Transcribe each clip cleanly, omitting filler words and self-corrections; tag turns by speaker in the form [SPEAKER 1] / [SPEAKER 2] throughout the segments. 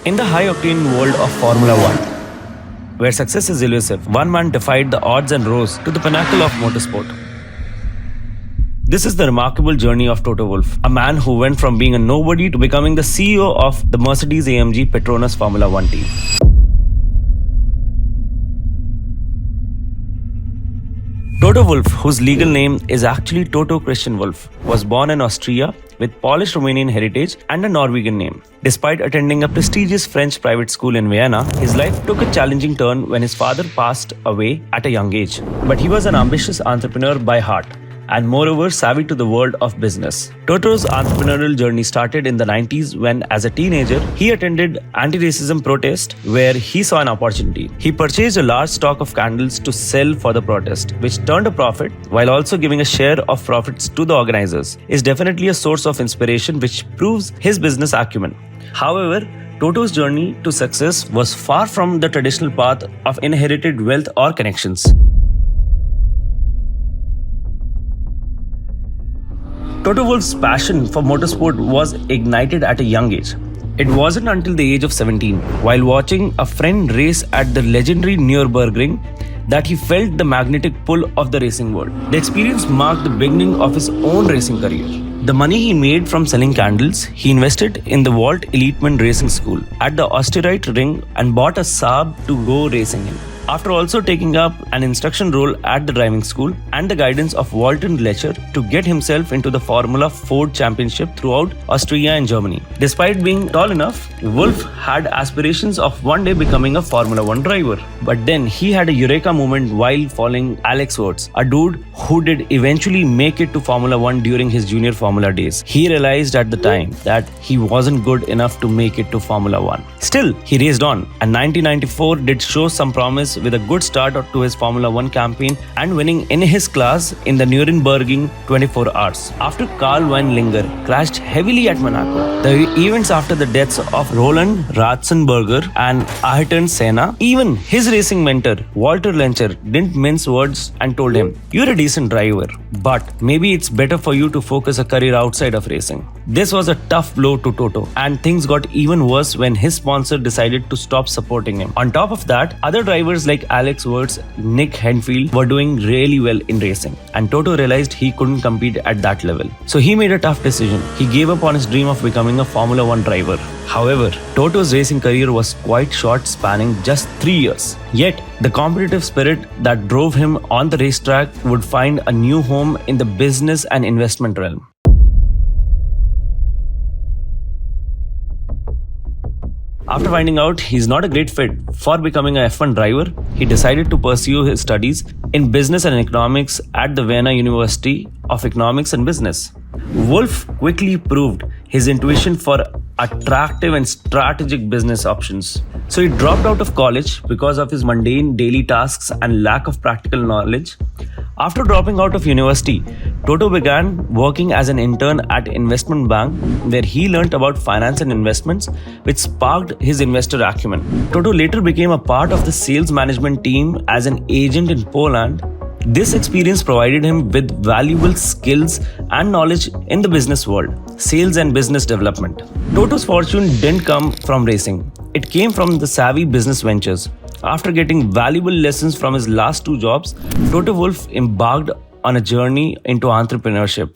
[SPEAKER 1] In the high-octane world of Formula 1, where success is elusive, one man defied the odds and rose to the pinnacle of motorsport. This is the remarkable journey of Toto Wolff, a man who went from being a nobody to becoming the CEO of the Mercedes-AMG Petronas F1 Team. Toto Wolff, whose legal name is actually Toto Christian Wolff, was born in Austria with Polish Romanian heritage and a Norwegian name. Despite attending a prestigious French private school in Vienna, his life took a challenging turn when his father passed away at a young age. But he was an ambitious entrepreneur by heart, and moreover savvy to the world of business. Toto's entrepreneurial journey started in the 90s when, as a teenager, he attended anti-racism protest where he saw an opportunity. He purchased a large stock of candles to sell for the protest, which turned a profit while also giving a share of profits to the organizers. Is definitely a source of inspiration which proves his business acumen. However, Toto's journey to success was far from the traditional path of inherited wealth or connections. Toto Wolff's passion for motorsport was ignited at a young age. It wasn't until the age of 17, while watching a friend race at the legendary Nürburgring, that he felt the magnetic pull of the racing world. The experience marked the beginning of his own racing career. The money he made from selling candles, he invested in the Walt Eliteman Racing School at the Austrian ring and bought a Saab to go racing in. After also taking up an instruction role at the driving school and the guidance of Walton Lecher to get himself into the Formula Ford Championship throughout Austria and Germany. Despite being tall enough, Wolff had aspirations of one day becoming a Formula 1 driver. But then he had a eureka moment while following Alex Wurz, a dude who did eventually make it to Formula 1 during his junior Formula days. He realized at the time that he wasn't good enough to make it to Formula 1. Still, he raced on, and 1994 did show some promise with a good start to his Formula 1 campaign and winning in his class in the Nürburgring 24 hours. After Karl Weinlinger crashed heavily at Monaco, the events after the deaths of Roland Ratzenberger and Ayrton Senna, even his racing mentor Walter Lecher didn't mince words and told him, "You're a decent driver, but maybe it's better for you to focus a career outside of racing." This was a tough blow to Toto, and things got even worse when his sponsor decided to stop supporting him. On top of that, other drivers like Alex Wurz, Nick Henfield were doing really well in racing, and Toto realized he couldn't compete at that level. So he made a tough decision. He gave up on his dream of becoming a Formula 1 driver. However, Toto's racing career was quite short, spanning just 3 years. Yet, the competitive spirit that drove him on the racetrack would find a new home in the business and investment realm. After finding out he's not a great fit for becoming a F1 driver, he decided to pursue his studies in business and economics at the Vienna University of Economics and Business. Wolff quickly proved his intuition for attractive and strategic business options. So he dropped out of college because of his mundane daily tasks and lack of practical knowledge. After dropping out of university, Toto began working as an intern at investment bank where he learnt about finance and investments, which sparked his investor acumen. Toto later became a part of the sales management team as an agent in Poland. This experience provided him with valuable skills and knowledge in the business world, sales and business development. Toto's fortune didn't come from racing. It came from the savvy business ventures. After getting valuable lessons from his last 2 jobs, Toto Wolff embarked on a journey into entrepreneurship.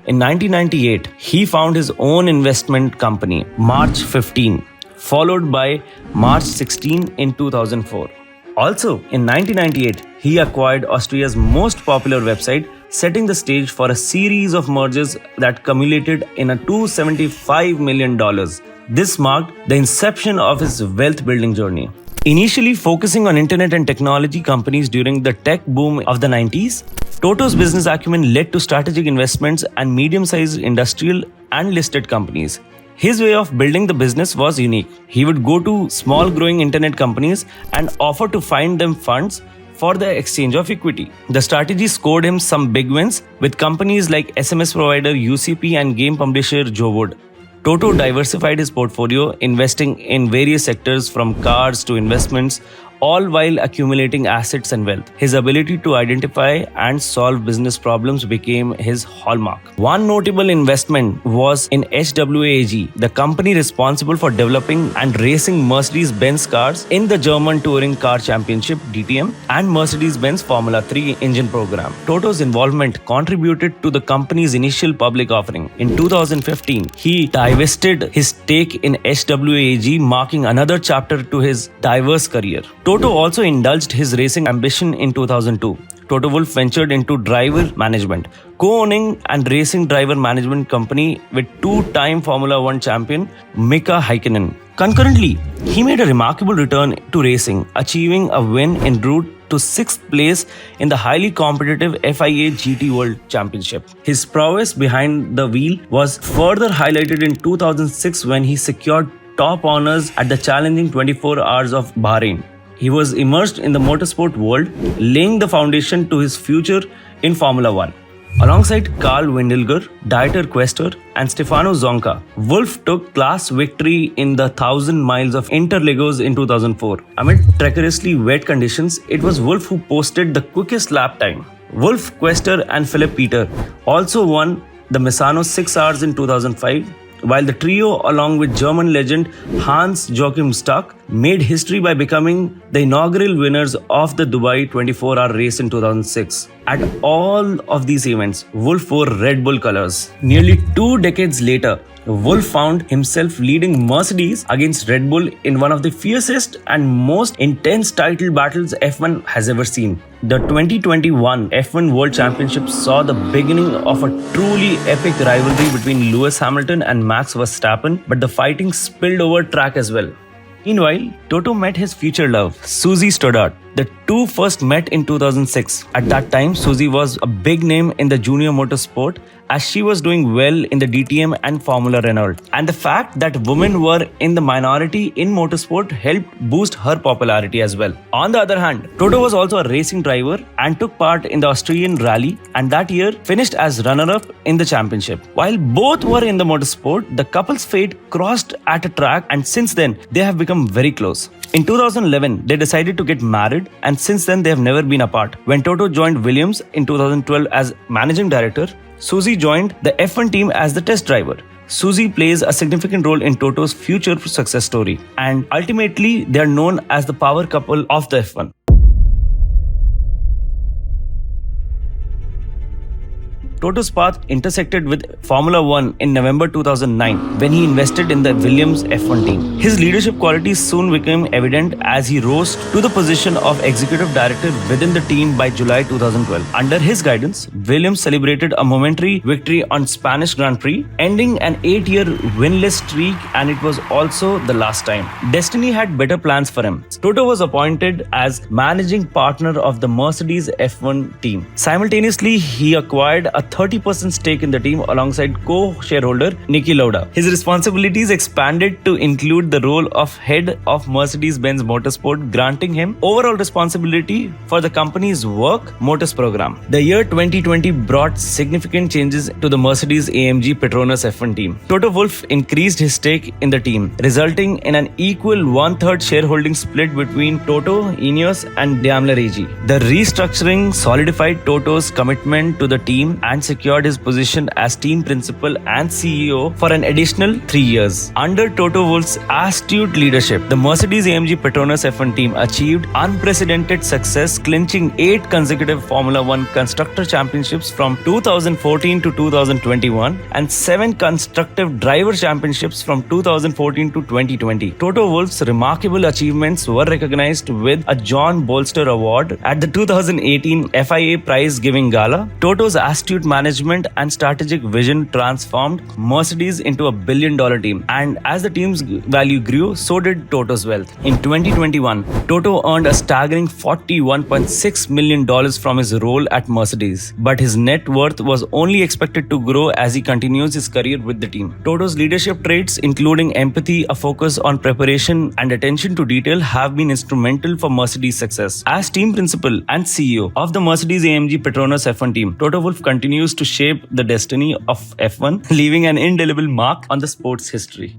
[SPEAKER 1] In 1998, he found his own investment company, March 15, followed by March 16 in 2004. Also, in 1998, he acquired Austria's most popular website, setting the stage for a series of mergers that culminated in a $275 million. This marked the inception of his wealth-building journey. Initially focusing on internet and technology companies during the tech boom of the 90s, Toto's business acumen led to strategic investments and medium-sized industrial and listed companies. His way of building the business was unique. He would go to small growing internet companies and offer to find them funds for the exchange of equity. The strategy scored him some big wins with companies like SMS provider UCP and game publisher JoWood. Toto diversified his portfolio, investing in various sectors from cars to investments, all while accumulating assets and wealth. His ability to identify and solve business problems became his hallmark. One notable investment was in HWAG, the company responsible for developing and racing Mercedes-Benz cars in the German Touring Car Championship (DTM) and Mercedes-Benz Formula 3 engine program. Toto's involvement contributed to the company's initial public offering. In 2015, he divested his stake in HWAG, marking another chapter to his diverse career. Toto also indulged his racing ambition in 2002. Toto Wolff ventured into driver management, co-owning and racing driver management company with two-time Formula 1 champion Mika Häkkinen. Concurrently, he made a remarkable return to racing, achieving a win en route to 6th place in the highly competitive FIA GT World Championship. His prowess behind the wheel was further highlighted in 2006 when he secured top honors at the challenging 24 Hours of Bahrain. He was immersed in the motorsport world, laying the foundation to his future in Formula 1. Alongside Karl Windelger, Dieter Quester, and Stefano Zonca, Wolff took class victory in the 1,000 miles of Interlagos in 2004. Amid treacherously wet conditions, it was Wolff who posted the quickest lap time. Wolff, Quester, and Philipp Peter also won the Misano 6 Hours in 2005, while the trio, along with German legend Hans-Joachim Stuck, made history by becoming the inaugural winners of the Dubai 24-hour race in 2006. At all of these events, Wolff wore Red Bull colors. Nearly 2 decades later, Wolff found himself leading Mercedes against Red Bull in one of the fiercest and most intense title battles F1 has ever seen. The 2021 F1 World Championship saw the beginning of a truly epic rivalry between Lewis Hamilton and Max Verstappen, but the fighting spilled over track as well. Meanwhile, Toto met his future love, Susie Stoddart. The two first met in 2006. At that time, Susie was a big name in the junior motorsport as she was doing well in the DTM and Formula Renault. And the fact that women were in the minority in motorsport helped boost her popularity as well. On the other hand, Toto was also a racing driver and took part in the Austrian rally, and that year finished as runner-up in the championship. While both were in the motorsport, the couple's fate crossed at a track, and since then they have become very close. In 2011, they decided to get married, and since then they have never been apart. When Toto joined Williams in 2012 as managing director, Susie joined the F1 team as the test driver. Susie plays a significant role in Toto's future success story, and ultimately they are known as the power couple of the F1. Toto's path intersected with Formula 1 in November 2009 when he invested in the Williams F1 team. His leadership qualities soon became evident as he rose to the position of executive director within the team by July 2012. Under his guidance, Williams celebrated a momentary victory on Spanish Grand Prix, ending an 8-year winless streak, and it was also the last time. Destiny had better plans for him. Toto was appointed as managing partner of the Mercedes F1 team. Simultaneously, he acquired a 30% stake in the team alongside co-shareholder Niki Lauda. His responsibilities expanded to include the role of head of Mercedes-Benz Motorsport, granting him overall responsibility for the company's work motors program. The year 2020 brought significant changes to the Mercedes-AMG Petronas F1 team. Toto Wolff increased his stake in the team, resulting in an equal 1/3 shareholding split between Toto, Ineos and Daimler AG. The restructuring solidified Toto's commitment to the team and secured his position as team principal and CEO for an additional 3 years. Under Toto Wolff's astute leadership, the Mercedes-AMG Petronas F1 team achieved unprecedented success, clinching 8 consecutive Formula 1 Constructor Championships from 2014 to 2021 and 7 consecutive Driver Championships from 2014 to 2020. Toto Wolff's remarkable achievements were recognized with a John Bolster Award at the 2018 FIA Prize Giving Gala. Toto's astute management and strategic vision transformed Mercedes into a billion-dollar team, and as the team's value grew, so did Toto's wealth. In 2021, Toto earned a staggering $41.6 million from his role at Mercedes, but his net worth was only expected to grow as he continues his career with the team. Toto's leadership traits, including empathy, a focus on preparation, and attention to detail, have been instrumental for Mercedes' success. As team principal and CEO of the Mercedes-AMG Petronas F1 team, Toto Wolff continues to shape the destiny of F1, leaving an indelible mark on the sport's history.